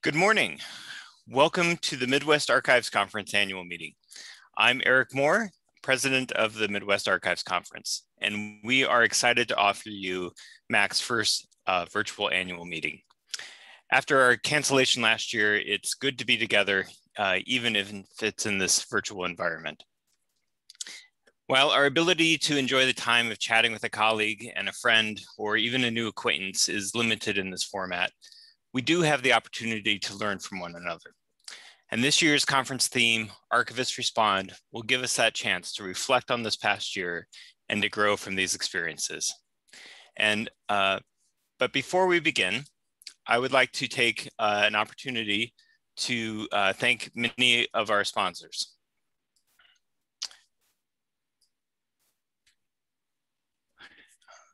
Good morning. Welcome to the Midwest Archives Conference annual meeting. I'm Eric Moore, president of the Midwest Archives Conference, and we are excited to offer you MAC's first virtual annual meeting. After our cancellation last year, it's good to be together, even if it's in this virtual environment. While our ability to enjoy the time of chatting with a colleague and a friend, or even a new acquaintance, is limited in this format, we do have the opportunity to learn from one another. And this year's conference theme, Archivists Respond, will give us that chance to reflect on this past year and to grow from these experiences. But before we begin, I would like to take an opportunity to thank many of our sponsors.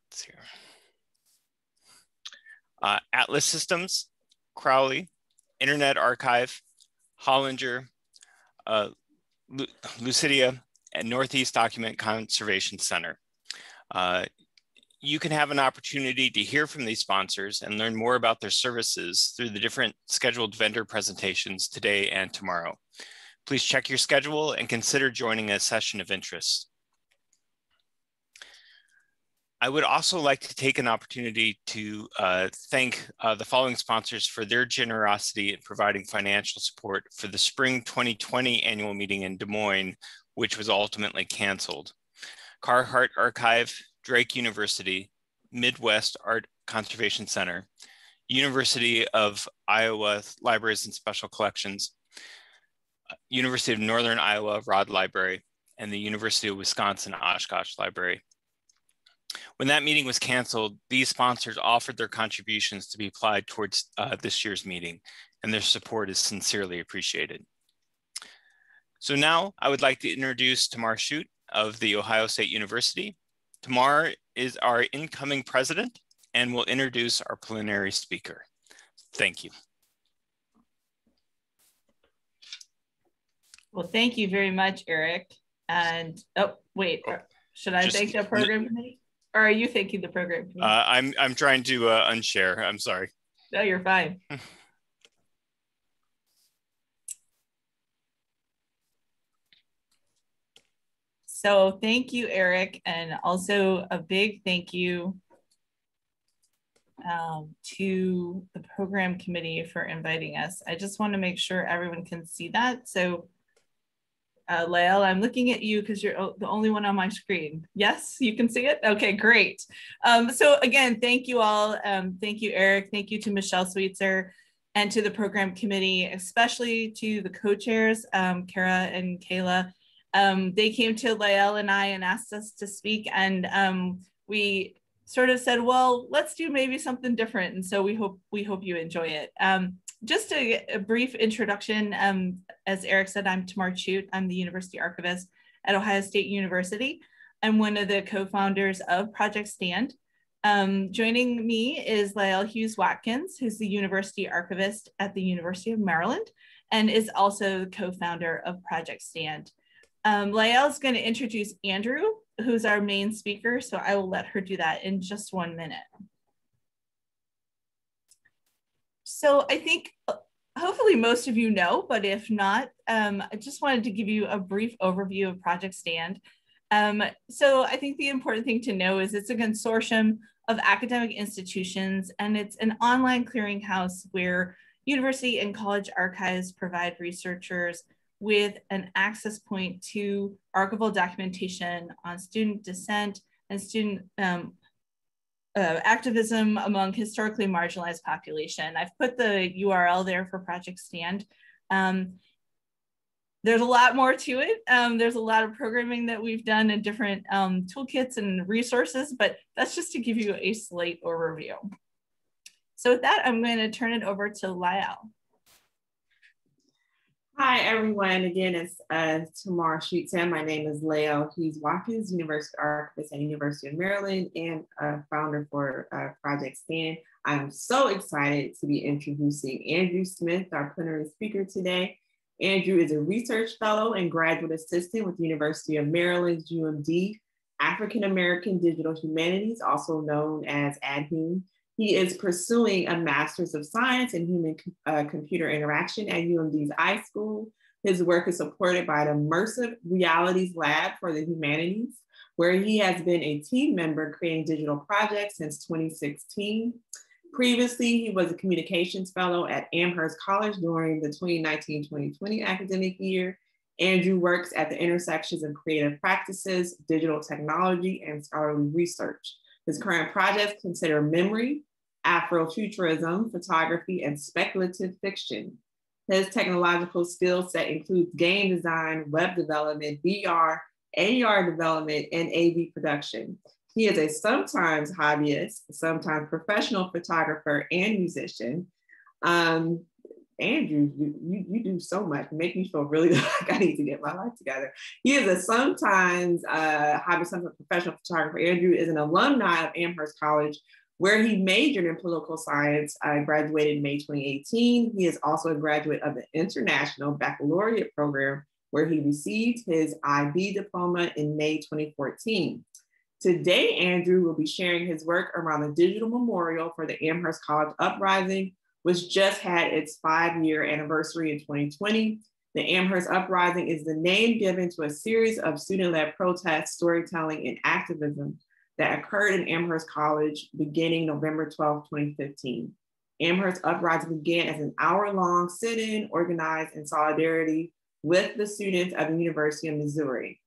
Let's see here. Atlas Systems, Crowley, Internet Archive, Hollinger, Lucidia, and Northeast Document Conservation Center. You can have an opportunity to hear from these sponsors and learn more about their services through the different scheduled vendor presentations today and tomorrow. Please check your schedule and consider joining a session of interest. I would also like to take an opportunity to thank the following sponsors for their generosity in providing financial support for the spring 2020 annual meeting in Des Moines, which was ultimately canceled. Carhart Archive, Drake University, Midwest Art Conservation Center, University of Iowa Libraries and Special Collections, University of Northern Iowa Rod Library, and the University of Wisconsin Oshkosh Library. When that meeting was canceled, these sponsors offered their contributions to be applied towards this year's meeting, and their support is sincerely appreciated. So now I would like to introduce Tamar Chute of The Ohio State University. Tamar is our incoming president and will introduce our plenary speaker. Thank you. Well, thank you very much, Eric. And, oh, wait, should I thank the program committee? Or are you thanking the program committee? I'm trying to unshare. I'm sorry. No, you're fine. So thank you, Eric, and also a big thank you to the program committee for inviting us. I just want to make sure everyone can see that. So Lae'l, I'm looking at you because you're the only one on my screen. Yes, you can see it? Okay, great. So again, thank you all. Thank you, Eric. Thank you to Michelle Sweetser and to the program committee, especially to the co-chairs, Kara and Kayla. They came to Lae'l and I and asked us to speak, and we sort of said, well, let's do maybe something different. And so we hope you enjoy it. Just a brief introduction. As Eric said, I'm Tamar Chute. I'm the University Archivist at Ohio State University. I'm one of the co-founders of Project Stand. Joining me is Lae'l Hughes-Watkins, who's the University Archivist at the University of Maryland and is also the co-founder of Project Stand. Lae'l is going to introduce Andrew, who's our main speaker, so I will let her do that in just 1 minute. So I think hopefully most of you know, but if not, I just wanted to give you a brief overview of Project Stand. So I think the important thing to know is it's a consortium of academic institutions, and it's an online clearinghouse where university and college archives provide researchers with an access point to archival documentation on student dissent and student activism among historically marginalized population. I've put the URL there for Project Stand. There's a lot more to it. There's a lot of programming that we've done in different toolkits and resources, but that's just to give you a slight overview. So with that, I'm going to turn it over to Lae'l. Hi, everyone. Again, it's Tamar Chute. My name is Lae'l Hughes-Watkins, University Archivist at the University of Maryland and founder for Project Stand. I'm so excited to be introducing Andrew Smith, our plenary speaker today. Andrew is a research fellow and graduate assistant with the University of Maryland's UMD, African American Digital Humanities, also known as ADHUM, He is pursuing a Master's of Science in Human Computer Interaction at UMD's iSchool. His work is supported by the Immersive Realities Lab for the Humanities, where he has been a team member creating digital projects since 2016. Previously, he was a communications fellow at Amherst College during the 2019-2020 academic year. Andrew works at the intersections of creative practices, digital technology, and scholarly research. His current projects consider memory, Afrofuturism, photography, and speculative fiction. His technological skill set includes game design, web development, VR, AR development, and AV production. He is a sometimes hobbyist, sometimes professional photographer and musician. Andrew, you do so much. You make me feel really like I need to get my life together. He is a sometimes hobbyist, sometimes professional photographer. Andrew is an alumni of Amherst College, where he majored in political science. Graduated in May 2018. He is also a graduate of the International Baccalaureate Program, where he received his IB diploma in May 2014. Today, Andrew will be sharing his work around the digital memorial for the Amherst College Uprising, which just had its 5-year anniversary in 2020. The Amherst Uprising is the name given to a series of student-led protests, storytelling, and activism that occurred in Amherst College beginning November 12, 2015. Amherst Uprising began as an hour-long sit-in organized in solidarity with the students of the University of Missouri.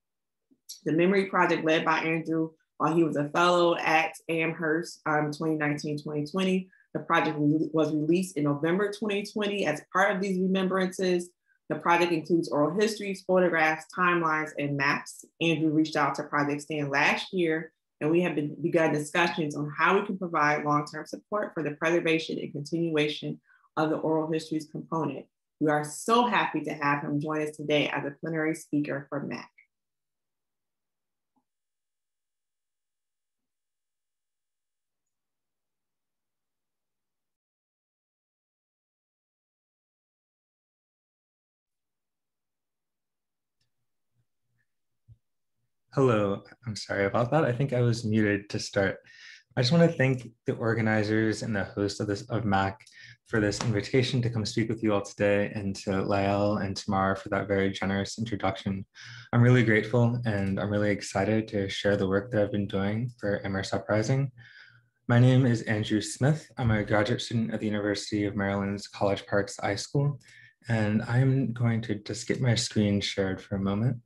The Memory Project, led by Andrew while he was a fellow at Amherst 2019-2020, the project was released in November 2020 as part of these remembrances. The project includes oral histories, photographs, timelines, and maps. Andrew reached out to Project Stand last year, and we have begun discussions on how we can provide long-term support for the preservation and continuation of the oral histories component. We are so happy to have him join us today as a plenary speaker for MAC. Hello, I'm sorry about that. I think I was muted to start. I just want to thank the organizers and the host of MAC for this invitation to come speak with you all today, and to Lae'l and Tamar for that very generous introduction. I'm really grateful, and I'm really excited to share the work that I've been doing for Amherst Uprising. My name is Andrew Smith. I'm a graduate student at the University of Maryland's College Park's iSchool, and I'm going to just get my screen shared for a moment.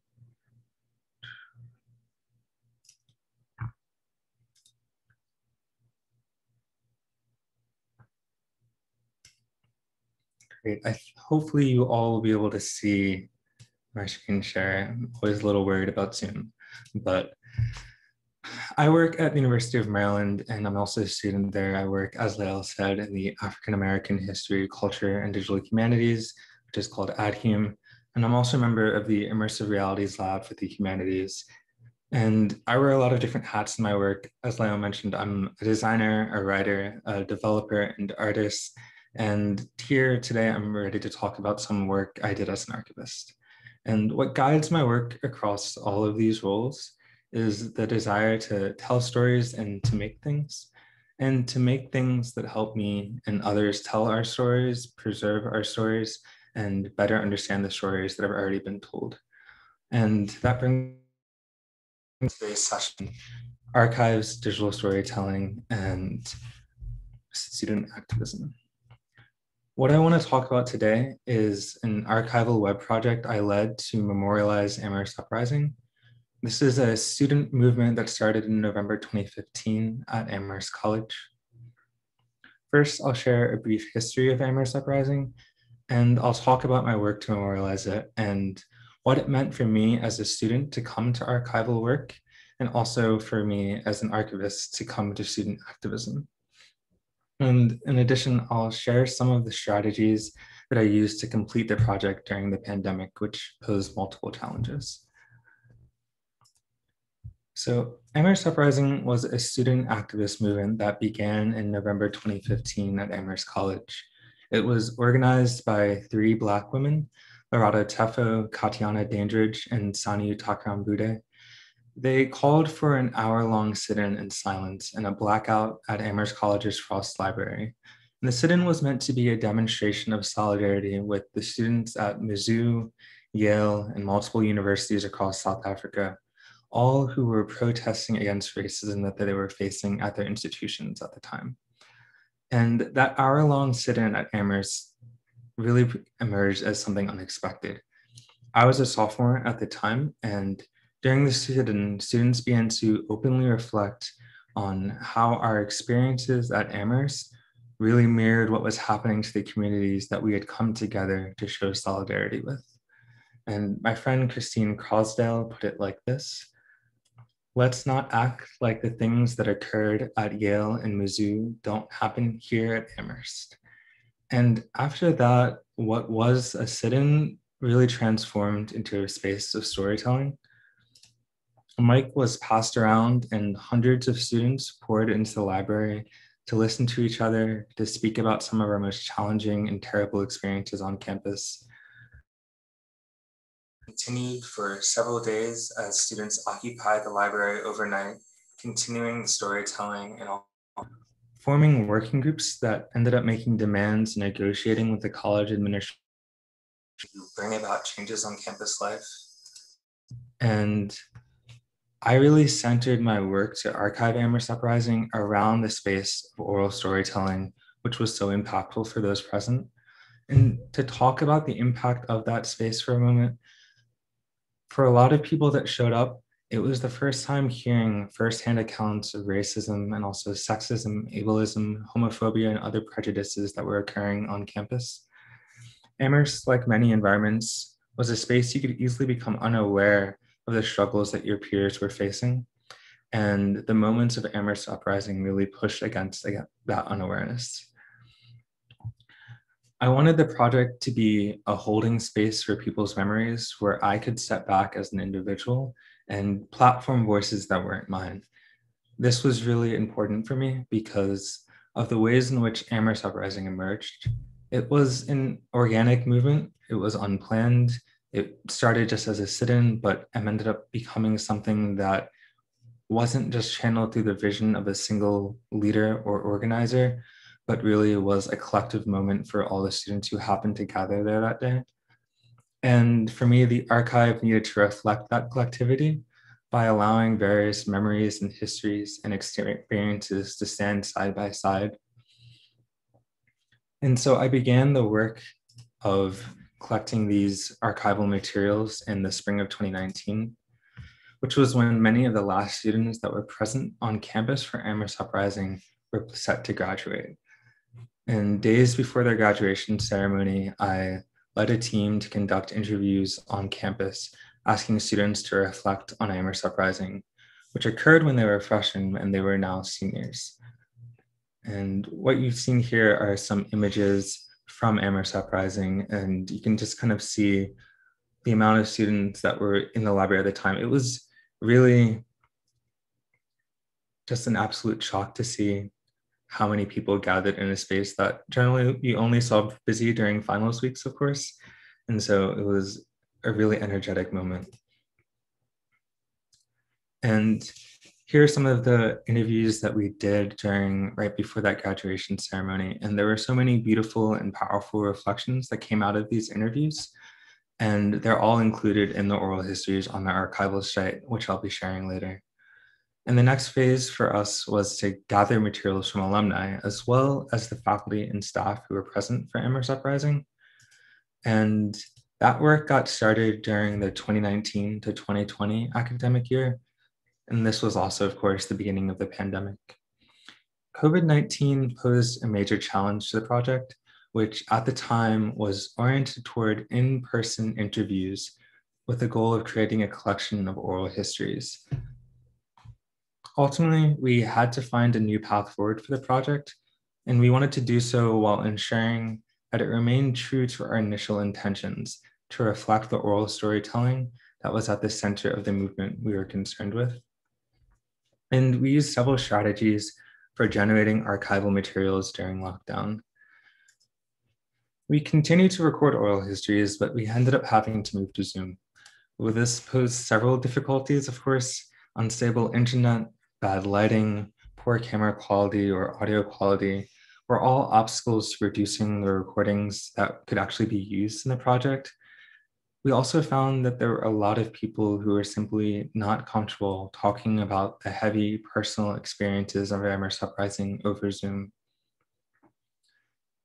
Great. Hopefully you all will be able to see my screen share. I'm always a little worried about Zoom, but I work at the University of Maryland, and I'm also a student there. I work, as Lae'l said, in the African American History, Culture, and Digital Humanities, which is called AdHum. And I'm also a member of the Immersive Realities Lab for the Humanities. And I wear a lot of different hats in my work. As Lae'l mentioned, I'm a designer, a writer, a developer, and artist. And here today, I'm ready to talk about some work I did as an archivist. And what guides my work across all of these roles is the desire to tell stories and to make things that help me and others tell our stories, preserve our stories, and better understand the stories that have already been told. And that brings today's session: archives, digital storytelling, and student activism. What I want to talk about today is an archival web project I led to memorialize Amherst Uprising. This is a student movement that started in November 2015 at Amherst College. First, I'll share a brief history of Amherst Uprising, and I'll talk about my work to memorialize it and what it meant for me as a student to come to archival work, and also for me as an archivist to come to student activism. And in addition, I'll share some of the strategies that I used to complete the project during the pandemic, which posed multiple challenges. So Amherst Uprising was a student activist movement that began in November 2015 at Amherst College. It was organized by 3 Black women, Larada Tefo, Katiana Dandridge, and Sani Takrambude. They called for an hour-long sit-in in silence and a blackout at Amherst College's Frost Library. And the sit-in was meant to be a demonstration of solidarity with the students at Mizzou, Yale, and multiple universities across South Africa, all who were protesting against racism that they were facing at their institutions at the time. And that hour-long sit-in at Amherst really emerged as something unexpected. I was a sophomore at the time, and during the sit-in, students began to openly reflect on how our experiences at Amherst really mirrored what was happening to the communities that we had come together to show solidarity with. And my friend Christine Crosdale put it like this: let's not act like the things that occurred at Yale and Mizzou don't happen here at Amherst. And after that, what was a sit-in really transformed into a space of storytelling. A mic was passed around and hundreds of students poured into the library to listen to each other, to speak about some of our most challenging and terrible experiences on campus. Continued for several days as students occupied the library overnight, continuing the storytelling and all, forming working groups that ended up making demands and negotiating with the college administration to bring about changes on campus life. And I really centered my work to archive Amherst Uprising around the space of oral storytelling, which was so impactful for those present. And to talk about the impact of that space for a moment, for a lot of people that showed up, it was the first time hearing firsthand accounts of racism and also sexism, ableism, homophobia, and other prejudices that were occurring on campus. Amherst, like many environments, was a space you could easily become unaware of the struggles that your peers were facing. And the moments of Amherst Uprising really pushed against that unawareness. I wanted the project to be a holding space for people's memories where I could step back as an individual and platform voices that weren't mine. This was really important for me because of the ways in which Amherst Uprising emerged. It was an organic movement. It was unplanned. It started just as a sit-in, but ended up becoming something that wasn't just channeled through the vision of a single leader or organizer, but really was a collective moment for all the students who happened to gather there that day. And for me, the archive needed to reflect that collectivity by allowing various memories and histories and experiences to stand side by side. And so I began the work of collecting these archival materials in the spring of 2019, which was when many of the last students that were present on campus for Amherst Uprising were set to graduate. And days before their graduation ceremony, I led a team to conduct interviews on campus, asking students to reflect on Amherst Uprising, which occurred when they were freshmen and they were now seniors. And what you've seen here are some images from Amherst Uprising, and you can just kind of see the amount of students that were in the library at the time. It was really just an absolute shock to see how many people gathered in a space that generally you only saw busy during finals weeks, of course. And so it was a really energetic moment. And here are some of the interviews that we did right before that graduation ceremony. And there were so many beautiful and powerful reflections that came out of these interviews. And they're all included in the oral histories on the archival site, which I'll be sharing later. And the next phase for us was to gather materials from alumni, as well as the faculty and staff who were present for Amherst Uprising. And that work got started during the 2019 to 2020 academic year. And this was also, of course, the beginning of the pandemic. COVID-19 posed a major challenge to the project, which at the time was oriented toward in-person interviews with the goal of creating a collection of oral histories. Ultimately, we had to find a new path forward for the project, and we wanted to do so while ensuring that it remained true to our initial intentions to reflect the oral storytelling that was at the center of the movement we were concerned with. And we used several strategies for generating archival materials during lockdown. We continued to record oral histories, but we ended up having to move to Zoom. Well, this posed several difficulties, of course. unstable internet, bad lighting, poor camera quality or audio quality were all obstacles to reducing the recordings that could actually be used in the project. We also found that there were a lot of people who were simply not comfortable talking about the heavy personal experiences of Amherst Uprising over Zoom.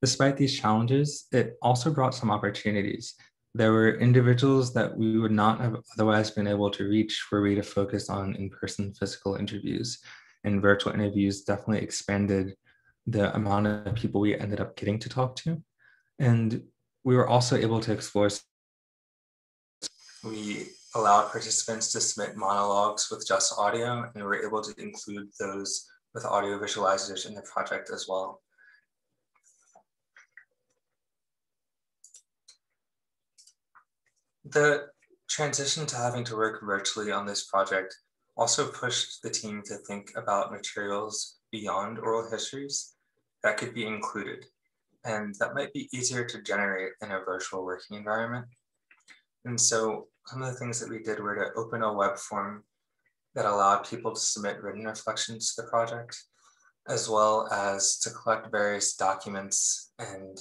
Despite these challenges, it also brought some opportunities. There were individuals that we would not have otherwise been able to reach were we to focus on in-person physical interviews, and virtual interviews definitely expanded the amount of people we ended up getting to talk to. And we were also able to explore. We allowed participants to submit monologues with just audio, and we were able to include those with audio visualizers in the project as well. The transition to having to work virtually on this project also pushed the team to think about materials beyond oral histories that could be included, and that might be easier to generate in a virtual working environment. And so some of the things that we did were to open a web form that allowed people to submit written reflections to the project, as well as to collect various documents and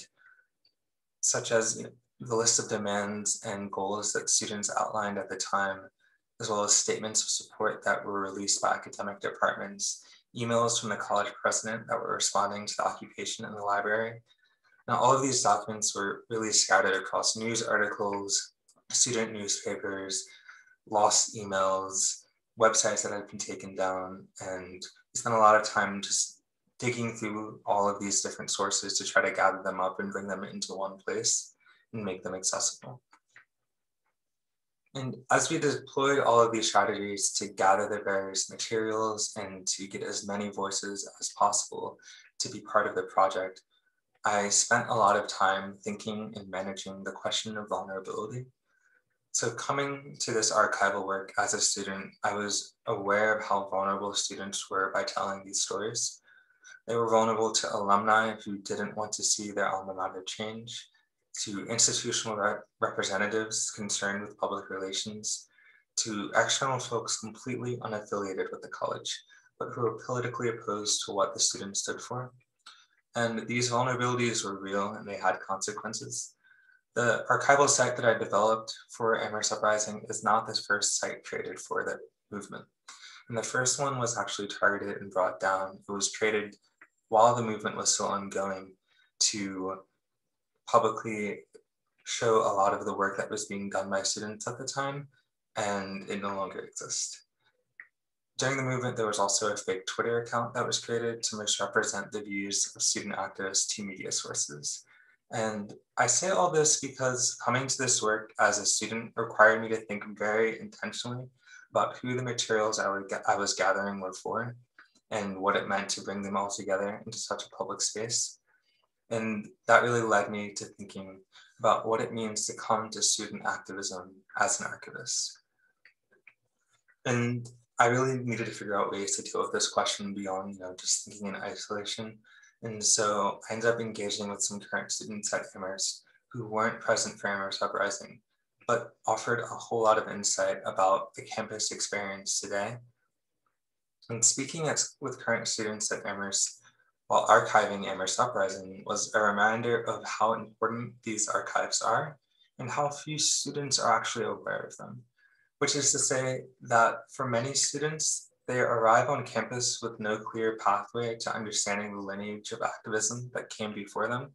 such as the list of demands and goals that students outlined at the time, as well as statements of support that were released by academic departments, emails from the college president that were responding to the occupation in the library. Now, all of these documents were really scattered across news articles, student newspapers, lost emails, websites that had been taken down, and we spent a lot of time just digging through all of these different sources to try to gather them up and bring them into one place and make them accessible. And as we deployed all of these strategies to gather the various materials and to get as many voices as possible to be part of the project, I spent a lot of time thinking and managing the question of vulnerability. So coming to this archival work as a student, I was aware of how vulnerable students were by telling these stories. They were vulnerable to alumni who didn't want to see their alma mater change, to institutional representatives concerned with public relations, to external folks completely unaffiliated with the college, but who were politically opposed to what the students stood for. And these vulnerabilities were real and they had consequences. The archival site that I developed for Amherst Uprising is not the first site created for the movement. And the first one was actually targeted and brought down. It was created while the movement was still ongoing to publicly show a lot of the work that was being done by students at the time, and it no longer exists. During the movement, there was also a fake Twitter account that was created to misrepresent the views of student activists to media sources. And I say all this because coming to this work as a student required me to think very intentionally about who the materials I was gathering were for and what it meant to bring them all together into such a public space. And that really led me to thinking about what it means to come to student activism as an archivist. And I really needed to figure out ways to deal with this question beyond just thinking in isolation. And so I ended up engaging with some current students at Emirates who weren't present for Amherst Uprising, but offered a whole lot of insight about the campus experience today. And speaking with current students at Amherst while archiving Amherst Uprising was a reminder of how important these archives are and how few students are actually aware of them, which is to say that for many students, they arrive on campus with no clear pathway to understanding the lineage of activism that came before them.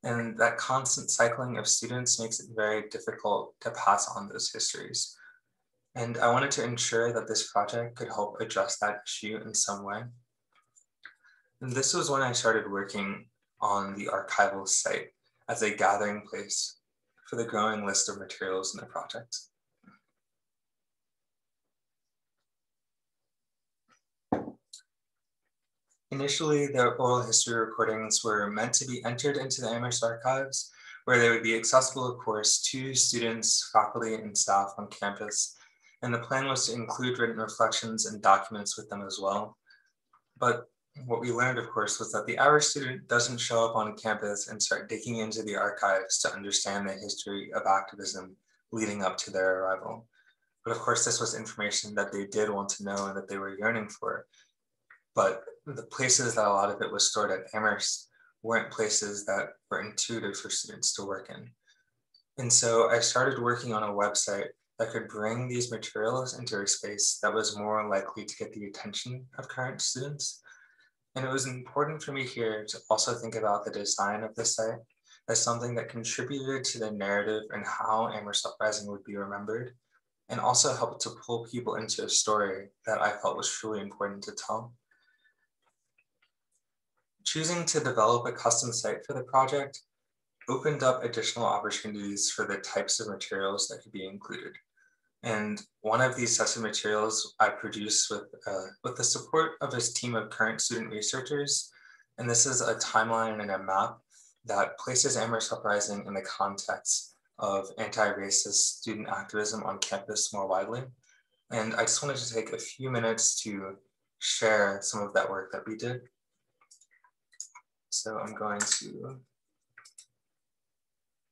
And that constant cycling of students makes it very difficult to pass on those histories. And I wanted to ensure that this project could help address that issue in some way. And this was when I started working on the archival site as a gathering place for the growing list of materials in the project. Initially, the oral history recordings were meant to be entered into the Amherst archives, where they would be accessible, of course, to students, faculty, and staff on campus. And the plan was to include written reflections and documents with them as well. But what we learned, of course, was that the average student doesn't show up on campus and start digging into the archives to understand the history of activism leading up to their arrival. But of course, this was information that they did want to know and that they were yearning for. But the places that a lot of it was stored at Amherst weren't places that were intuitive for students to work in. And so I started working on a website that could bring these materials into a space that was more likely to get the attention of current students. And it was important for me here to also think about the design of the site as something that contributed to the narrative and how Amherst Uprising would be remembered, and also helped to pull people into a story that I felt was truly important to tell. Choosing to develop a custom site for the project opened up additional opportunities for the types of materials that could be included. And one of these sets of materials I produced with the support of a team of current student researchers. And this is a timeline and a map that places Amherst Uprising in the context of anti-racist student activism on campus more widely. And I just wanted to take a few minutes to share some of that work that we did. So I'm going to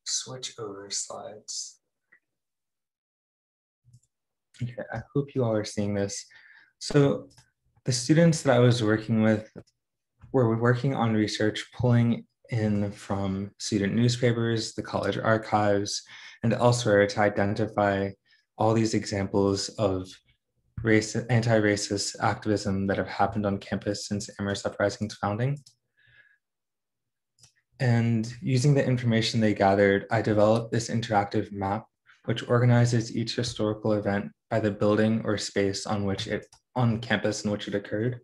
switch over slides. Okay, I hope you all are seeing this. So the students that I was working with were working on research pulling in from student newspapers, the college archives, and elsewhere to identify all these examples of anti-racist activism that have happened on campus since Amherst Uprising's founding. And using the information they gathered, I developed this interactive map, which organizes each historical event by the building or space on campus in which it occurred.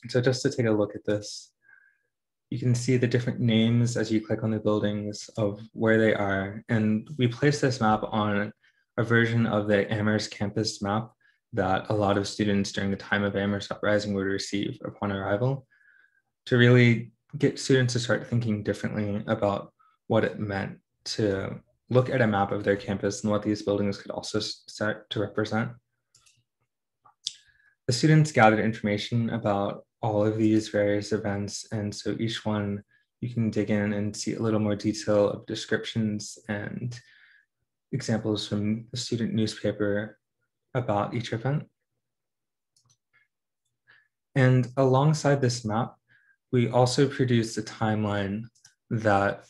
So just to take a look at this, you can see the different names as you click on the buildings of where they are. And we place this map on a version of the Amherst campus map that a lot of students during the time of Amherst Uprising would receive upon arrival, to really get students to start thinking differently about what it meant to look at a map of their campus and what these buildings could also start to represent. The students gathered information about all of these various events, and so each one you can dig in and see a little more detail of descriptions and examples from the student newspaper about each event. And alongside this map, we also produced a timeline that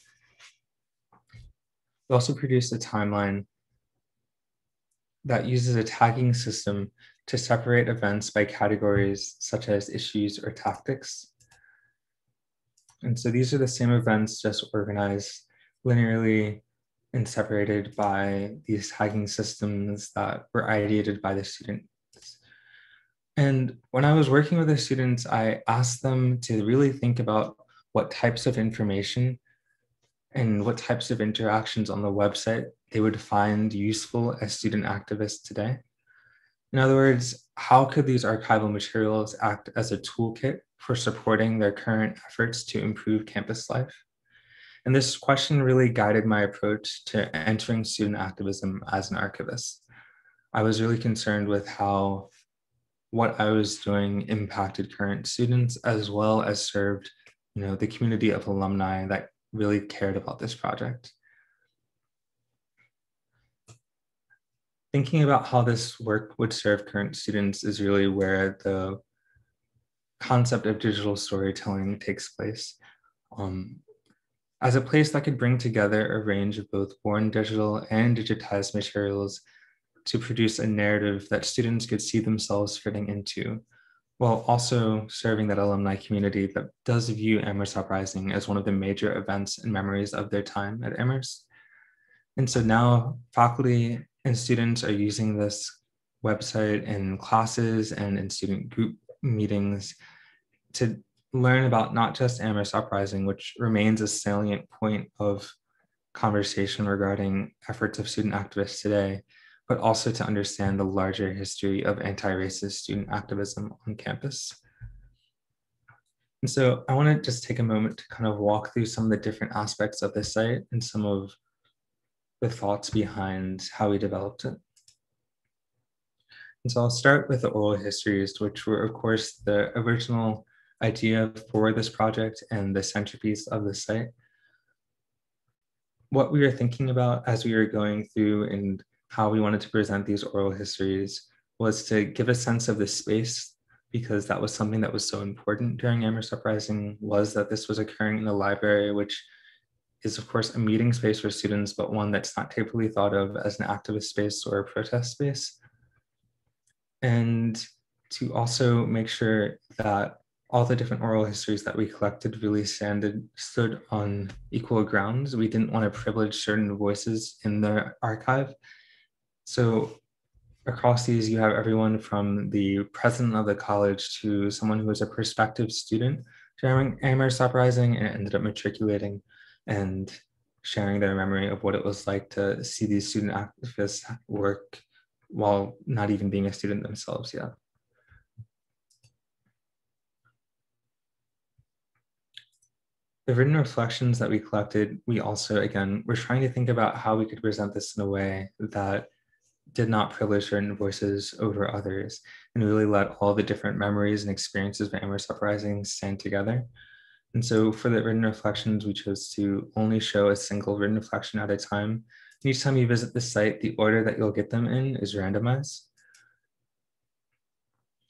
uses a tagging system to separate events by categories such as issues or tactics. And so these are the same events, just organized linearly and separated by these tagging systems that were ideated by the students. And when I was working with the students, I asked them to really think about what types of information and what types of interactions on the website they would find useful as student activists today. In other words, how could these archival materials act as a toolkit for supporting their current efforts to improve campus life? And this question really guided my approach to entering student activism as an archivist. I was really concerned with how what I was doing impacted current students, as well as served, the community of alumni that really cared about this project. Thinking about how this work would serve current students is really where the concept of digital storytelling takes place. As a place that could bring together a range of both born digital and digitized materials to produce a narrative that students could see themselves fitting into, while also serving that alumni community that does view Amherst Uprising as one of the major events and memories of their time at Amherst. And so now faculty and students are using this website in classes and in student group meetings to learn about not just Amherst Uprising, which remains a salient point of conversation regarding efforts of student activists today, but also to understand the larger history of anti-racist student activism on campus. And so I want to just take a moment to kind of walk through some of the different aspects of this site and some of the thoughts behind how we developed it. And so I'll start with the oral histories, which were, of course, the original idea for this project and the centerpiece of the site. What we were thinking about as we were going through and how we wanted to present these oral histories was to give a sense of the space, because that was something that was so important during Amherst Uprising, was that this was occurring in the library, which is of course a meeting space for students, but one that's not typically thought of as an activist space or a protest space. And to also make sure that all the different oral histories that we collected really stood on equal grounds. We didn't want to privilege certain voices in the archive. So across these, you have everyone from the president of the college to someone who was a prospective student during Amherst Uprising and ended up matriculating and sharing their memory of what it was like to see these student activists work while not even being a student themselves yet. The written reflections that we collected, we also, again, we're trying to think about how we could present this in a way that did not privilege certain voices over others and really let all the different memories and experiences of Amherst Uprising stand together. And so for the written reflections, we chose to only show a single written reflection at a time. And each time you visit the site, the order that you'll get them in is randomized.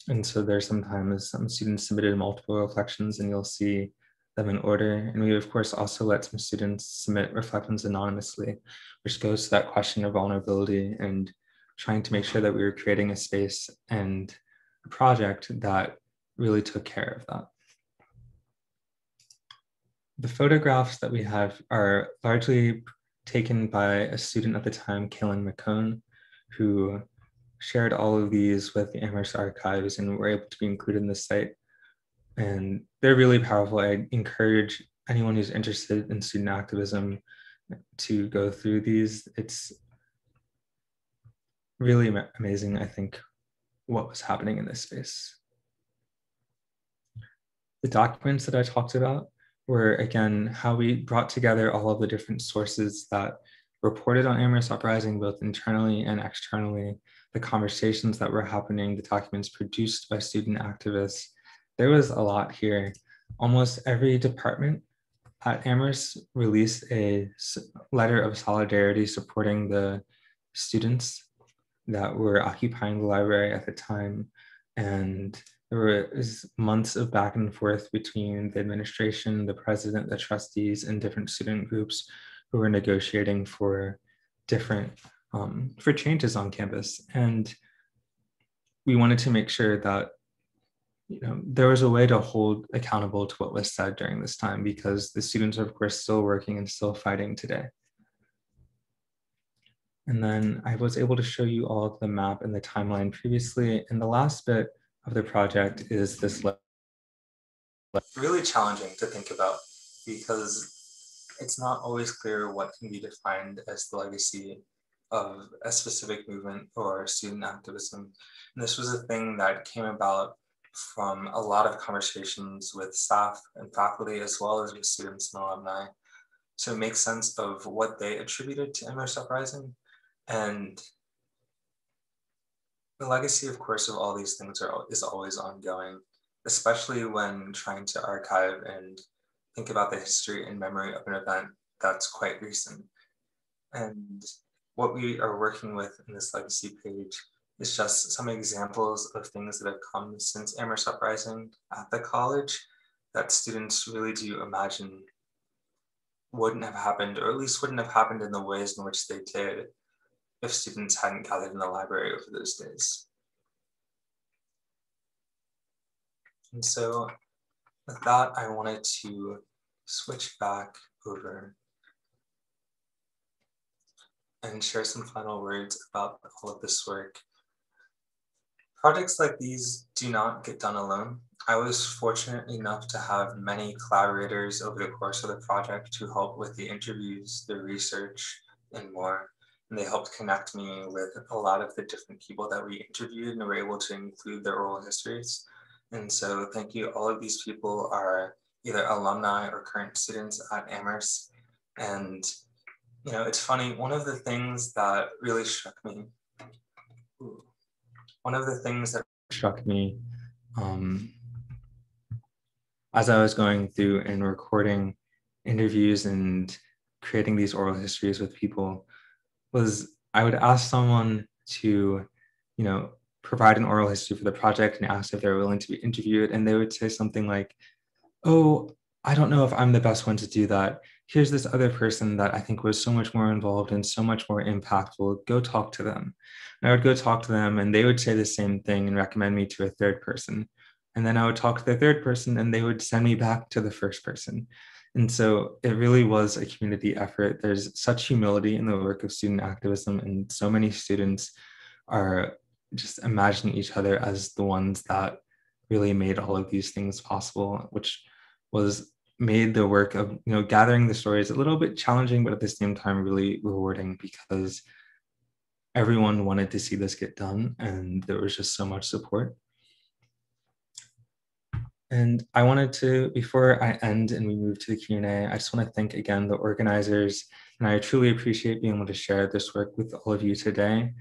And so there's sometimes some students submitted multiple reflections and you'll see them in order. And we of course also let some students submit reflections anonymously, which goes to that question of vulnerability and trying to make sure that we were creating a space and a project that really took care of that. The photographs that we have are largely taken by a student at the time, Kaylin McCone, who shared all of these with the Amherst archives and were able to be included in the site. And they're really powerful. I encourage anyone who's interested in student activism to go through these. It's really amazing, I think, what was happening in this space. The documents that I talked about were, again, how we brought together all of the different sources that reported on Amherst Uprising, both internally and externally, the conversations that were happening, the documents produced by student activists. There was a lot here. Almost every department at Amherst released a letter of solidarity supporting the students that were occupying the library at the time. And there was months of back and forth between the administration, the president, the trustees, and different student groups who were negotiating for different, for changes on campus. And we wanted to make sure that there was a way to hold accountable to what was said during this time, because the students are of course still working and still fighting today. And then I was able to show you all of the map and the timeline previously. And the last bit of the project is this really challenging to think about, because it's not always clear what can be defined as the legacy of a specific movement or student activism. And this was a thing that came about from a lot of conversations with staff and faculty, as well as with students and alumni, to make sense of what they attributed to Amherst Uprising. And the legacy, of course, of all these things is always ongoing, especially when trying to archive and think about the history and memory of an event that's quite recent. And what we are working with in this legacy page is just some examples of things that have come since Amherst Uprising at the college that students really do imagine wouldn't have happened, or at least wouldn't have happened in the ways in which they did if students hadn't gathered in the library over those days. And so with that, I wanted to switch back over and share some final words about all of this work. Projects like these do not get done alone. I was fortunate enough to have many collaborators over the course of the project to help with the interviews, the research, and more. And they helped connect me with a lot of the different people that we interviewed and were able to include their oral histories. And so thank you. All of these people are either alumni or current students at Amherst. And it's funny, one of the things that really struck me, as I was going through and recording interviews and creating these oral histories with people was I would ask someone to, provide an oral history for the project and ask if they're willing to be interviewed. And they would say something like, oh, I don't know if I'm the best one to do that. Here's this other person that I think was so much more involved and so much more impactful. Go talk to them. And I would go talk to them and they would say the same thing and recommend me to a third person. And then I would talk to the third person and they would send me back to the first person. And so it really was a community effort. There's such humility in the work of student activism, and so many students are just imagining each other as the ones that really made all of these things possible, which was made the work of gathering the stories a little bit challenging, but at the same time really rewarding, because everyone wanted to see this get done and there was just so much support. And I wanted to, before I end and we move to the Q&A, I just want to thank again the organizers, and I truly appreciate being able to share this work with all of you today.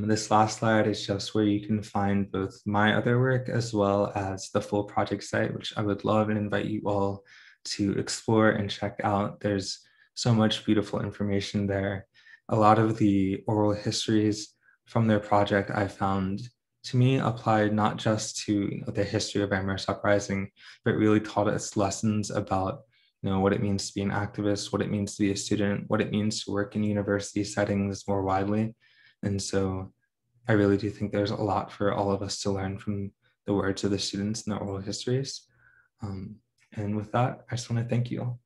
This last slide is just where you can find both my other work as well as the full project site, which I would love and invite you all to explore and check out. There's so much beautiful information there. A lot of the oral histories from their project I found, to me, applied not just to the history of Amherst Uprising, but really taught us lessons about what it means to be an activist, what it means to be a student, what it means to work in university settings more widely. And so I really do think there's a lot for all of us to learn from the words of the students in the oral histories. And with that, I just want to thank you all.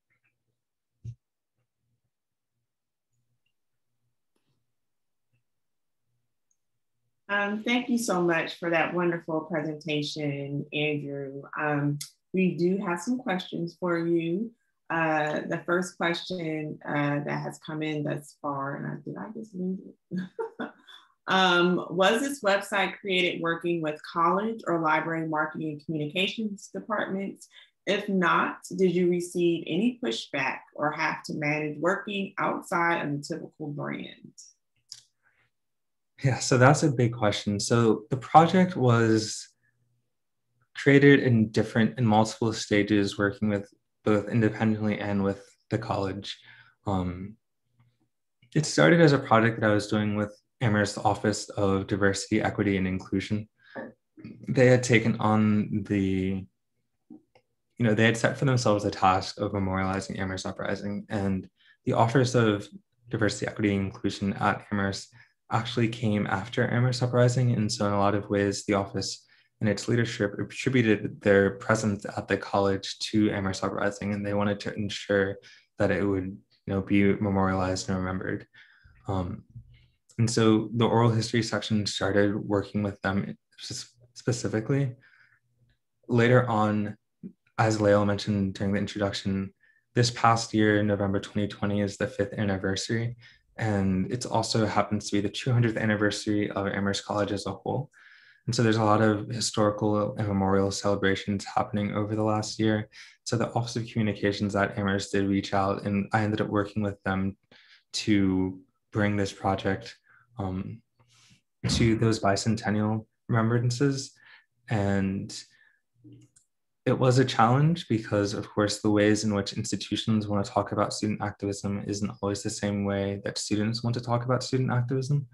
Thank you so much for that wonderful presentation, Andrew. We do have some questions for you. The first question that has come in thus far, and did I just lose it? Was this website created working with college or library marketing and communications departments? If not, did you receive any pushback or have to manage working outside of the typical brand? Yeah, so that's a big question. So the project was created in multiple stages, working with both independently and with the college. It started as a project that I was doing with Amherst Office of Diversity, Equity, and Inclusion. They had taken on they had set for themselves the task of memorializing Amherst Uprising, and the Office of Diversity, Equity, and Inclusion at Amherst actually came after Amherst Uprising. And so in a lot of ways, the office and its leadership attributed their presence at the college to Amherst Uprising, and they wanted to ensure that it would be memorialized and remembered. And so the oral history section started working with them specifically. Later on, as Lae'l mentioned during the introduction, this past year, November 2020, is the 5th anniversary. And it also happens to be the 200th anniversary of Amherst College as a whole. And so there's a lot of historical and memorial celebrations happening over the last year. So the Office of Communications at Amherst did reach out, and I ended up working with them to bring this project to those bicentennial remembrances. And it was a challenge because, of course, the ways in which institutions want to talk about student activism isn't always the same way that students want to talk about student activism.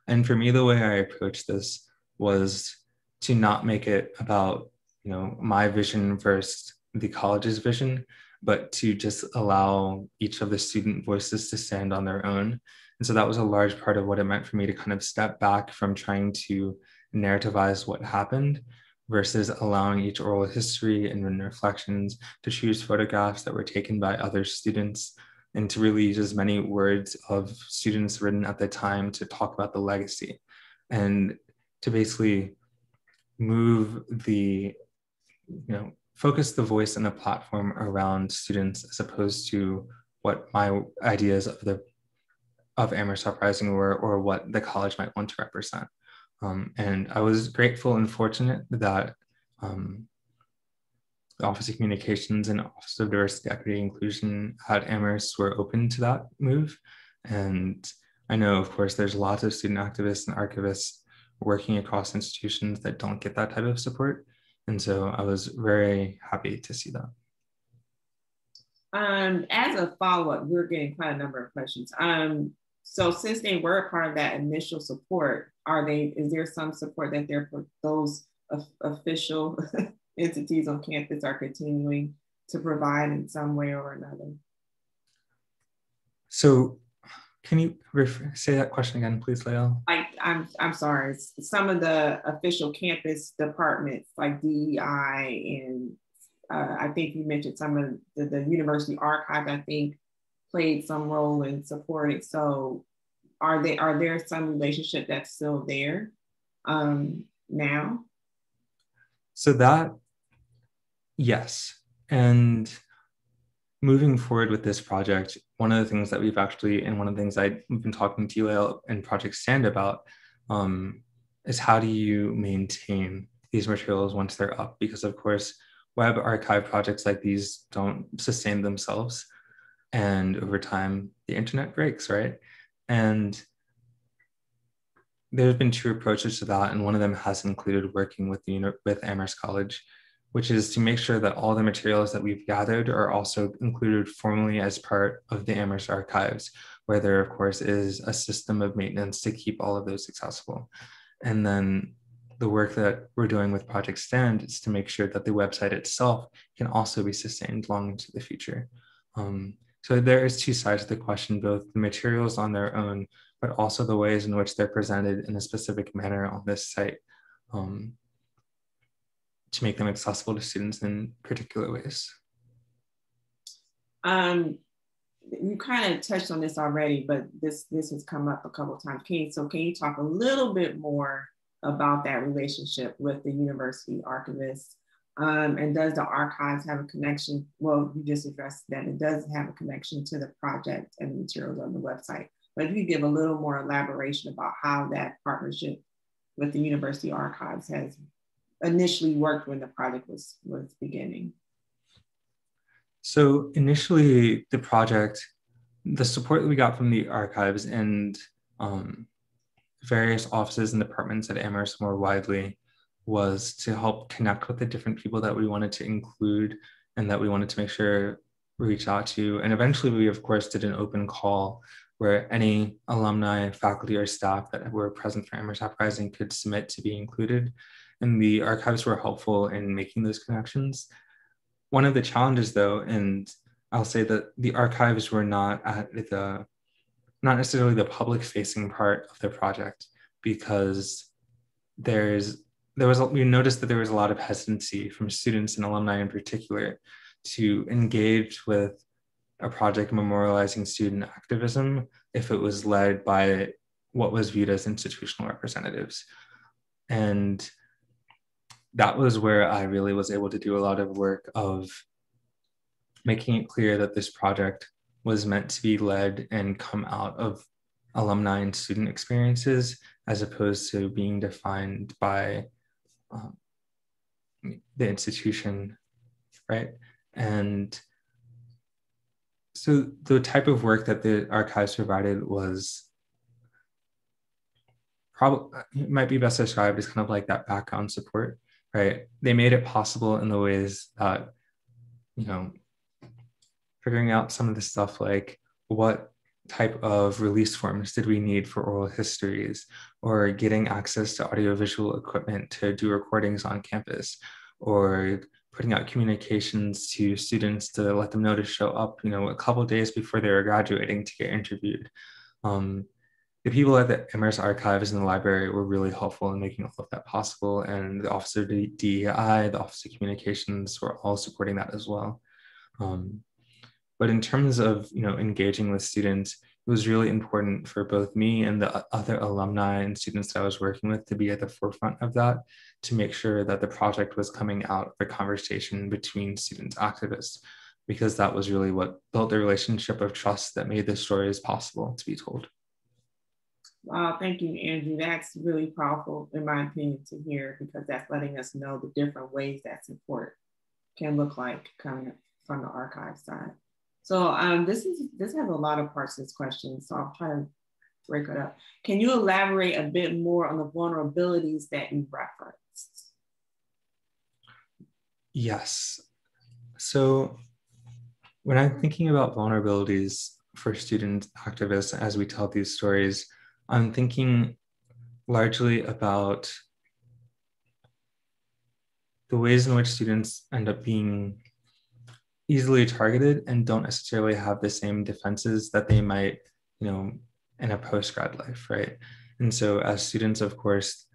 And for me, the way I approached this was to not make it about, my vision versus the college's vision, but to just allow each of the student voices to stand on their own. And so that was a large part of what it meant for me to kind of step back from trying to narrativize what happened versus allowing each oral history and written reflections to choose photographs that were taken by other students, and to really use as many words of students written at the time to talk about the legacy, and to basically move focus the voice and the platform around students, as opposed to what my ideas of Amherst Uprising were, or what the college might want to represent. And I was grateful and fortunate that the Office of Communications and Office of Diversity, Equity, and Inclusion at Amherst were open to that move. And I know, of course, there's lots of student activists and archivists working across institutions that don't get that type of support. And so I was very happy to see that. As a follow-up, we're getting quite a number of questions. So since they were part of that initial support, is there some support that those official entities on campus are continuing to provide in some way or another? So can you say that question again, please, Lae'l? I'm sorry. Some of the official campus departments like DEI and I think you mentioned some of the university archive, I think, played some role in supporting. So are there some relationship that's still there now? So that, yes. And moving forward with this project, one of the things that we've actually, and one of the things we've been talking to you, Lae'l, and Project Stand about is how do you maintain these materials once they're up? Because of course, web archive projects like these don't sustain themselves. And over time, the internet breaks, right? And there's been two approaches to that. And one of them has included working with Amherst College, which is to make sure that all the materials that we've gathered are also included formally as part of the Amherst archives, where there, of course, is a system of maintenance to keep all of those accessible. And then the work that we're doing with Project Stand is to make sure that the website itself can also be sustained long into the future. So there is two sides to the question, both the materials on their own, but also the ways in which they're presented in a specific manner on this site to make them accessible to students in particular ways. You kind of touched on this already, but this has come up a couple of times. Can you talk a little bit more about that relationship with the university archivists? And does the archives have a connection? Well, you just addressed that it does have a connection to the project and the materials on the website. But if you give a little more elaboration about how that partnership with the university archives has initially worked when the project was beginning. So initially, the project, the support that we got from the archives and various offices and departments at Amherst more widely was to help connect with the different people that we wanted to include and that we wanted to make sure we reach out to. And eventually we, of course, did an open call where any alumni, faculty, or staff that were present for Amherst Uprising could submit to be included. And the archives were helpful in making those connections. One of the challenges, though, and I'll say that the archives were not necessarily the public-facing part of the project, because we noticed that there was a lot of hesitancy from students and alumni in particular to engage with a project memorializing student activism if it was led by what was viewed as institutional representatives. And that was where I really was able to do a lot of work of making it clear that this project was meant to be led and come out of alumni and student experiences, as opposed to being defined by the institution, right? And so the type of work that the archives provided was probably, it might be best described as kind of like that background support, right? They made it possible in the ways that, figuring out some of the stuff like what type of release forms did we need for oral histories, or getting access to audiovisual equipment to do recordings on campus, or putting out communications to students to let them know to show up, a couple of days before they were graduating to get interviewed. The people at the Amherst archives and the library were really helpful in making all of that possible. And the Office of DEI, the Office of Communications were all supporting that as well. But in terms of engaging with students, it was really important for both me and the other alumni and students that I was working with to be at the forefront of that, to make sure that the project was coming out of a conversation between students activists, because that was really what built the relationship of trust that made the stories possible to be told. Wow, thank you, Andrew. That's really powerful, in my opinion, to hear, because that's letting us know the different ways that support can look like coming from the archive side. So this has a lot of parts to this question, so I'll try to break it up. Can you elaborate a bit more on the vulnerabilities that you referenced? Yes. So when I'm thinking about vulnerabilities, for student activists as we tell these stories, I'm thinking largely about the ways in which students end up being easily targeted and don't necessarily have the same defenses that they might, in a post-grad life, right? And so as students, of course,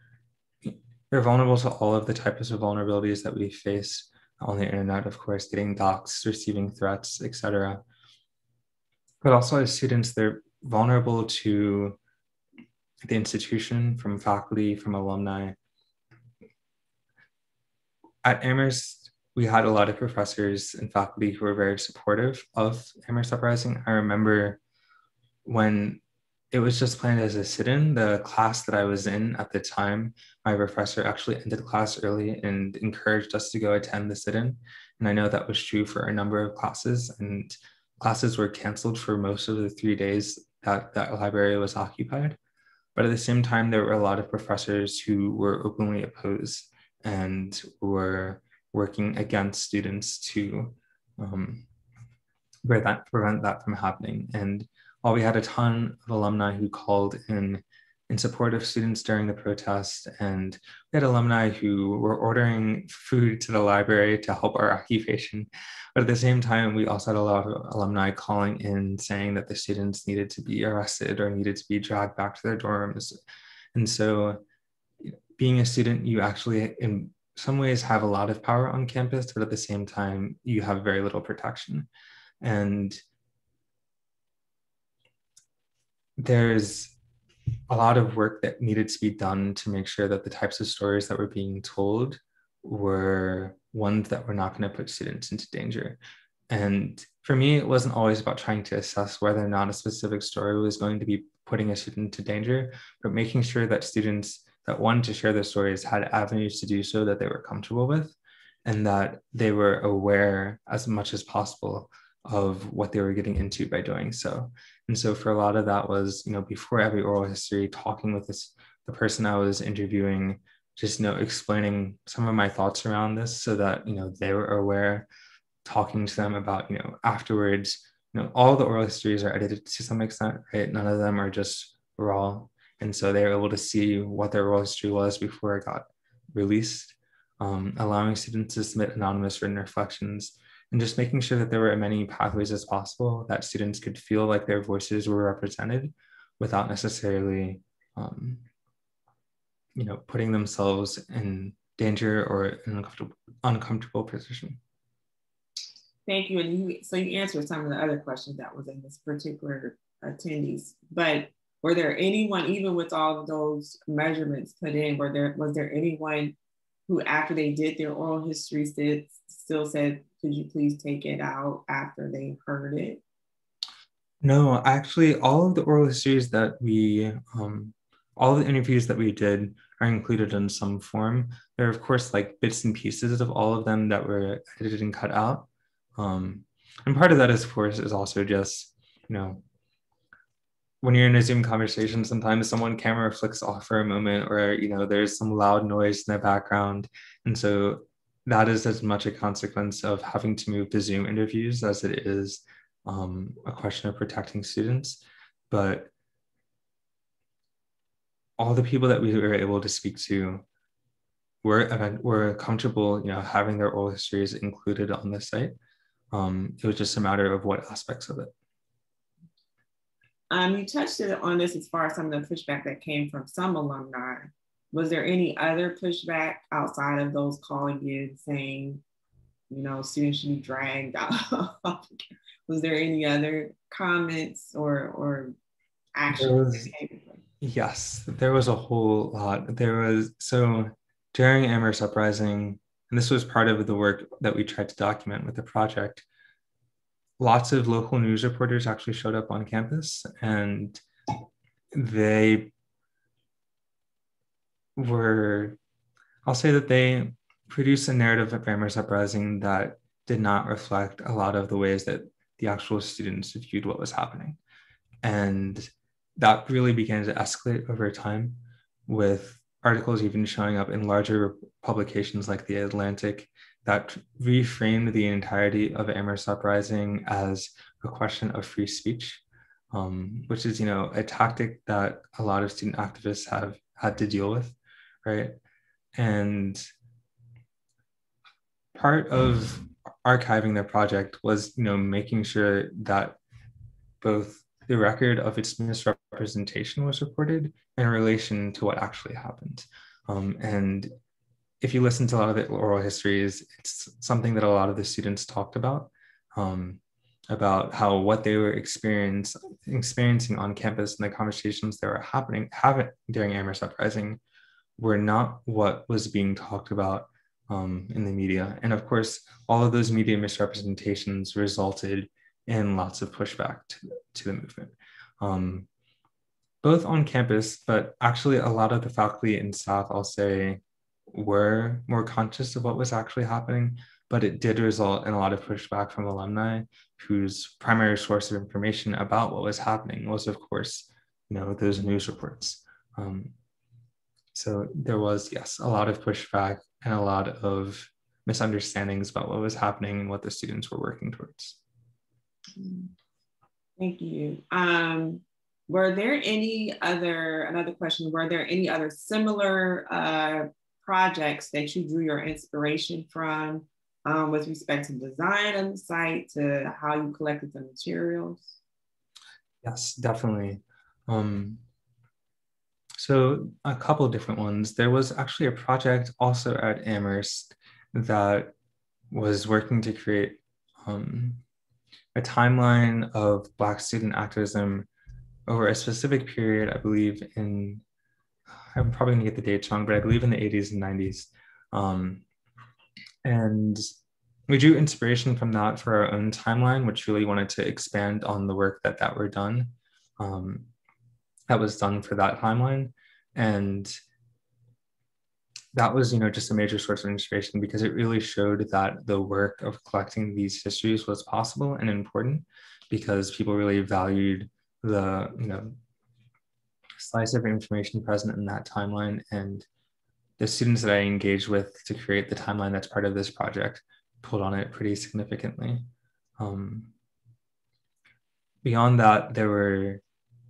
they're vulnerable to all of the types of vulnerabilities that we face on the internet, of course, getting doxxed, receiving threats, etc. But also as students, they're vulnerable to the institution, from faculty, from alumni. At Amherst, we had a lot of professors and faculty who were very supportive of Amherst Uprising. I remember when it was just planned as a sit-in, the class that I was in at the time, my professor actually ended class early and encouraged us to go attend the sit-in. And I know that was true for a number of classes, and classes were canceled for most of the 3 days that that library was occupied. But at the same time, there were a lot of professors who were openly opposed and were working against students to prevent that from happening. And while we had a ton of alumni who called in support of students during the protest, and we had alumni who were ordering food to the library to help our occupation. But at the same time, we also had a lot of alumni calling in saying that the students needed to be arrested or needed to be dragged back to their dorms. And so being a student, you actually, in some ways, have a lot of power on campus, but at the same time, you have very little protection. And there's a lot of work that needed to be done to make sure that the types of stories that were being told were ones that were not going to put students into danger. And for me, it wasn't always about trying to assess whether or not a specific story was going to be putting a student into danger, but making sure that students that wanted to share their stories had avenues to do so that they were comfortable with, and that they were aware as much as possible of what they were getting into by doing so. And so for a lot of that was, before every oral history, talking with the person I was interviewing, just, explaining some of my thoughts around this so that, they were aware, talking to them about, afterwards, all the oral histories are edited to some extent, right? None of them are just raw. And so they were able to see what their oral history was before it got released, allowing students to submit anonymous written reflections, and just making sure that there were as many pathways as possible that students could feel like their voices were represented without necessarily, putting themselves in danger or in an uncomfortable position. Thank you. And so you answered some of the other questions that was in this particular attendees, but were there anyone, even with all of those measurements put in, was there anyone who, after they did their oral history, still said, could you please take it out after they heard it? No, actually, all of the oral histories that all the interviews that we did are included in some form. There are, of course, like bits and pieces of all of them that were edited and cut out. And part of that, of course, is also just, when you're in a Zoom conversation, sometimes someone camera flicks off for a moment, or, there's some loud noise in the background. And so that is as much a consequence of having to move to Zoom interviews as it is a question of protecting students. But all the people that we were able to speak to were comfortable, having their oral histories included on the site. It was just a matter of what aspects of it. You touched on this as far as some of the pushback that came from some alumni. Was there any other pushback outside of those calling in saying, students should be dragged out? Was there any other comments or actions? Yes, there was a whole lot. So during Amherst Uprising, and this was part of the work that we tried to document with the project, lots of local news reporters actually showed up on campus, and they I'll say that they produced a narrative of Amherst Uprising that did not reflect a lot of the ways that the actual students viewed what was happening. And that really began to escalate over time, with articles even showing up in larger publications like The Atlantic that reframed the entirety of Amherst Uprising as a question of free speech, which is, a tactic that a lot of student activists have had to deal with, right? And part of archiving their project was, making sure that both the record of its misrepresentation was recorded in relation to what actually happened. And if you listen to a lot of the oral histories, it's something that a lot of the students talked about how what they were experiencing on campus and the conversations that were having during Amherst Uprising were not what was being talked about in the media. And of course, all of those media misrepresentations resulted in lots of pushback to the movement, both on campus, but actually a lot of the faculty and staff, I'll say, were more conscious of what was actually happening, but it did result in a lot of pushback from alumni whose primary source of information about what was happening was, of course, those news reports. So there was, yes, a lot of pushback and a lot of misunderstandings about what was happening and what the students were working towards. Thank you. Were there another question, were there any other similar projects that you drew your inspiration from with respect to design on the site, to how you collected the materials? Yes, definitely. So a couple of different ones. There was actually a project also at Amherst that was working to create a timeline of Black student activism over a specific period, I believe I'm probably gonna get the dates wrong, but I believe in the 80s and 90s. And we drew inspiration from that for our own timeline, which really wanted to expand on the work that were done. That was done for that timeline. And that was, just a major source of inspiration because it really showed that the work of collecting these histories was possible and important because people really valued the, slice of information present in that timeline. And the students that I engaged with to create the timeline that's part of this project pulled on it pretty significantly. Beyond that, there were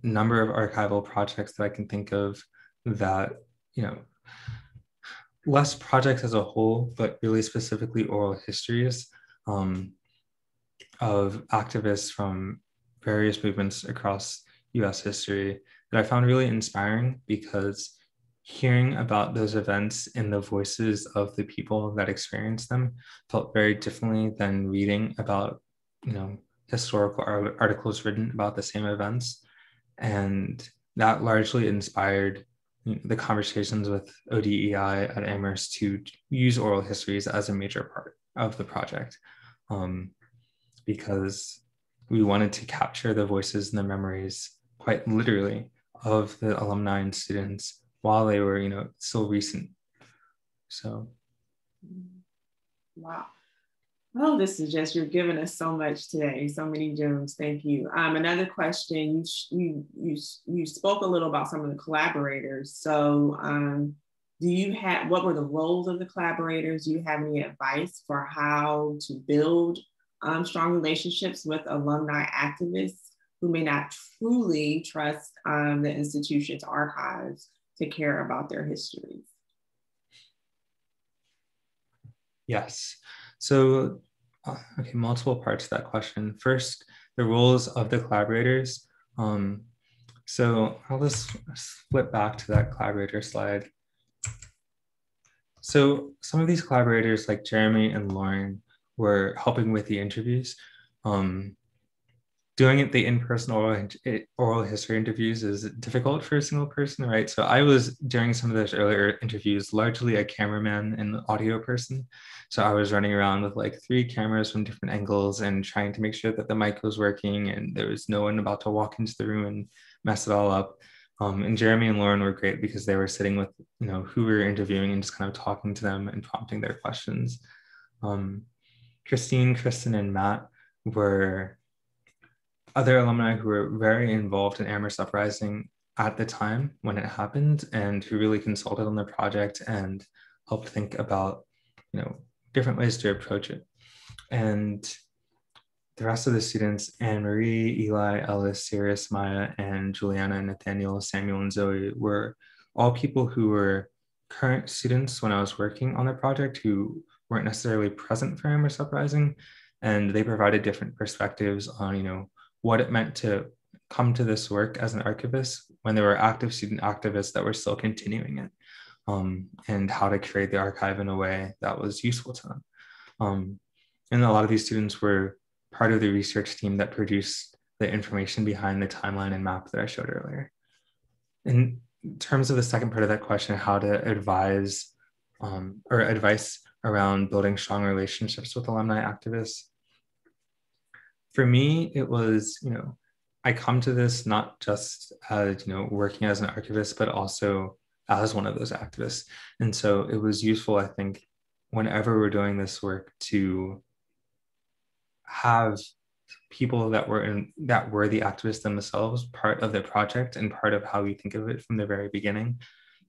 a number of archival projects that I can think of that, less projects as a whole, but really specifically oral histories of activists from various movements across US history that I found really inspiring because hearing about those events in the voices of the people that experienced them felt very differently than reading about, historical articles written about the same events. And that largely inspired the conversations with ODEI at Amherst to use oral histories as a major part of the project because we wanted to capture the voices and the memories quite literally of the alumni and students while they were, still recent. So. Wow. Oh, this is you're giving us so much today, so many gems. Thank you. Another question, you spoke a little about some of the collaborators. So what were the roles of the collaborators? Do you have any advice for how to build strong relationships with alumni activists who may not truly trust the institution's archives to care about their histories? Yes. So, okay, multiple parts to that question. First, the roles of the collaborators. So I'll just flip back to that collaborator slide. So some of these collaborators like Jeremy and Lauren were helping with the interviews. Doing the in-person oral history interviews is difficult for a single person, right? So I was, during some of those earlier interviews, largely a cameraman and audio person. So I was running around with like 3 cameras from different angles and trying to make sure that the mic was working and there was no one about to walk into the room and mess it all up. And Jeremy and Lauren were great because they were sitting with, who we were interviewing and just kind of talking to them and prompting their questions. Christine, Kristen, and Matt were other alumni who were very involved in Amherst Uprising at the time when it happened and who really consulted on the project and helped think about, different ways to approach it. And the rest of the students, Anne Marie, Eli, Ellis, Sirius, Maya, and Juliana, Nathaniel, Samuel, and Zoe, were all people who were current students when I was working on the project who weren't necessarily present for Amherst Uprising, and they provided different perspectives on, what it meant to come to this work as an archivist when there were active student activists that were still continuing it, and how to create the archive in a way that was useful to them. And a lot of these students were part of the research team that produced the information behind the timeline and map that I showed earlier. In terms of the second part of that question, how to advise or advice around building strong relationships with alumni activists, for me, it was, I come to this not just as, working as an archivist, but also as one of those activists. And so it was useful, I think, whenever we're doing this work to have people that were the activists themselves part of the project and part of how we think of it from the very beginning,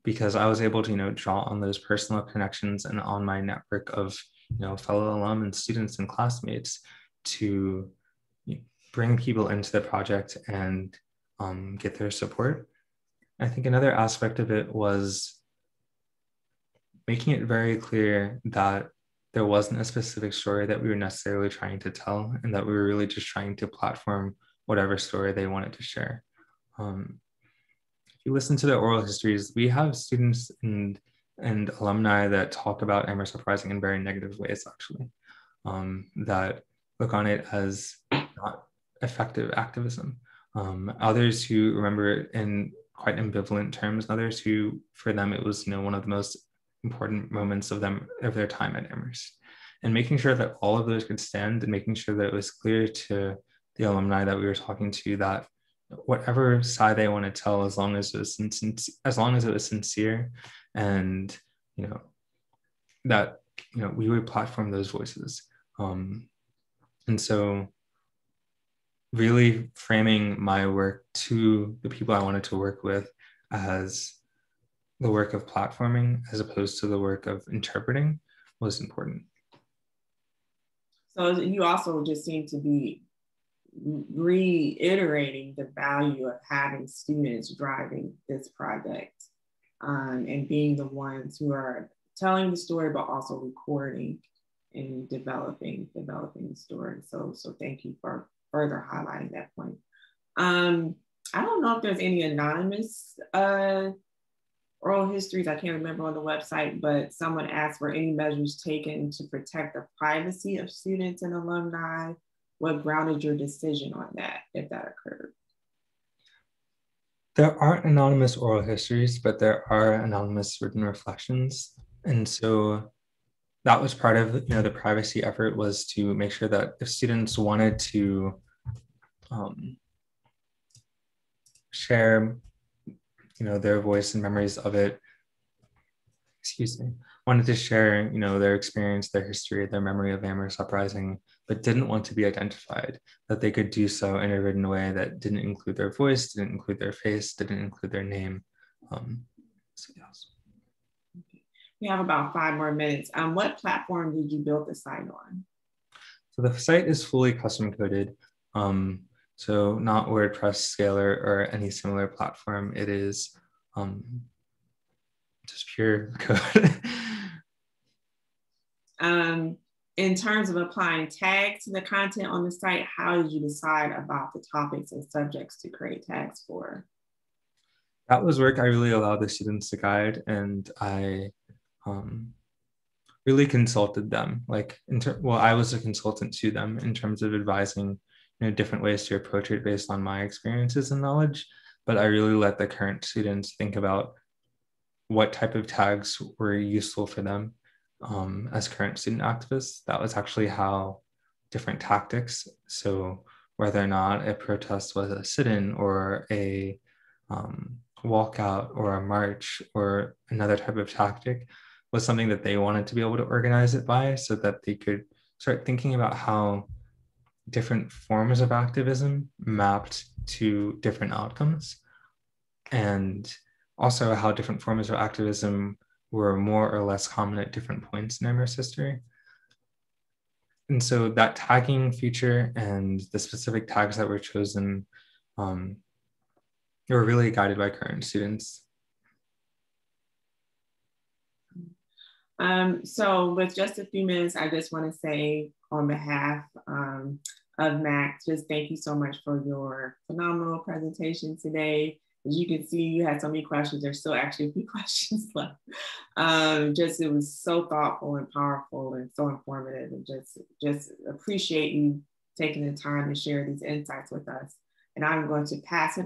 because I was able to draw on those personal connections and on my network of fellow alum and students and classmates to bring people into the project and get their support. I think another aspect of it was making it very clear that there wasn't a specific story that we were necessarily trying to tell, and that we were really just trying to platform whatever story they wanted to share. If you listen to the oral histories, we have students and alumni that talk about Amherst Uprising in very negative ways, actually, that look on it as not effective activism. Others who remember it in quite ambivalent terms, and others who, for them, it was one of the most important moments of their time at Amherst. And making sure that all of those could stand, and making sure that it was clear to the alumni that we were talking to that whatever side they want to tell, as long as it was sincere, and that we would platform those voices. And so really framing my work to the people I wanted to work with as the work of platforming as opposed to the work of interpreting was important. So you also just seem to be reiterating the value of having students driving this project, and being the ones who are telling the story, but also recording and developing the story. So thank you for further highlighting that point. I don't know if there's any anonymous oral histories, I can't remember on the website, but someone asked, were any measures taken to protect the privacy of students and alumni? What grounded your decision on that, if that occurred? There aren't anonymous oral histories, but there are anonymous written reflections. And so that was part of the privacy effort, was to make sure that if students wanted to share their voice and memories of it, wanted to share their experience, their history, their memory of Amherst Uprising, but didn't want to be identified, that they could do so in a written way that didn't include their voice, didn't include their face, didn't include their name. So yes. We have about 5 more minutes. What platform did you build the site on? So the site is fully custom coded. So not WordPress, Scalar, or any similar platform. It is just pure code. In terms of applying tags to the content on the site, how did you decide about the topics and subjects to create tags for? That was work I really allowed the students to guide, and I really consulted them. I was a consultant to them in terms of advising different ways to approach it based on my experiences and knowledge, but I really let the current students think about what type of tags were useful for them as current student activists. That was actually how different tactics, so whether or not a protest was a sit-in or a walkout or a march or another type of tactic, was something that they wanted to be able to organize it by, so that they could start thinking about how different forms of activism mapped to different outcomes, and also how different forms of activism were more or less common at different points in Amherst history. And so that tagging feature and the specific tags that were chosen were really guided by current students. So with just a few minutes, I just want to say on behalf of Max, just thank you so much for your phenomenal presentation today. As you can see, you had so many questions. There's still actually a few questions left. It was so thoughtful and powerful and so informative, and just appreciate you taking the time to share these insights with us. And I'm going to pass the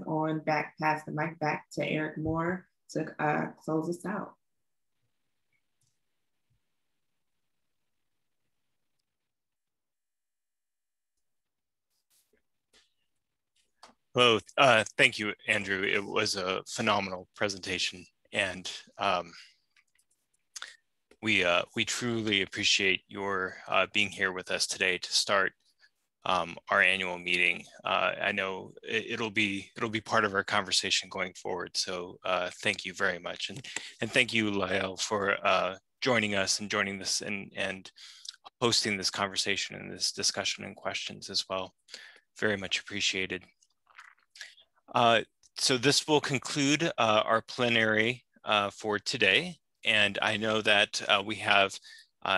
mic back to Eric Moore to close us out. Well, thank you, Andrew. It was a phenomenal presentation, and we truly appreciate your being here with us today to start our annual meeting. I know it'll be part of our conversation going forward. So thank you very much, and thank you, Lae'l, for joining us and joining this and hosting this conversation and this discussion and questions as well. Very much appreciated. So this will conclude our plenary for today. And I know that we have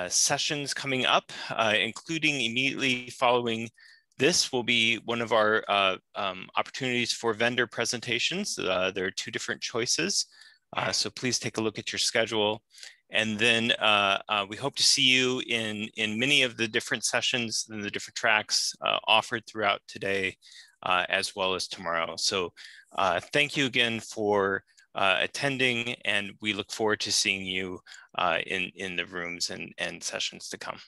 sessions coming up, including immediately following this will be one of our opportunities for vendor presentations. There are 2 different choices. So please take a look at your schedule. And then we hope to see you in many of the different sessions and the different tracks offered throughout today, as well as tomorrow. So thank you again for attending, and we look forward to seeing you in the rooms and sessions to come.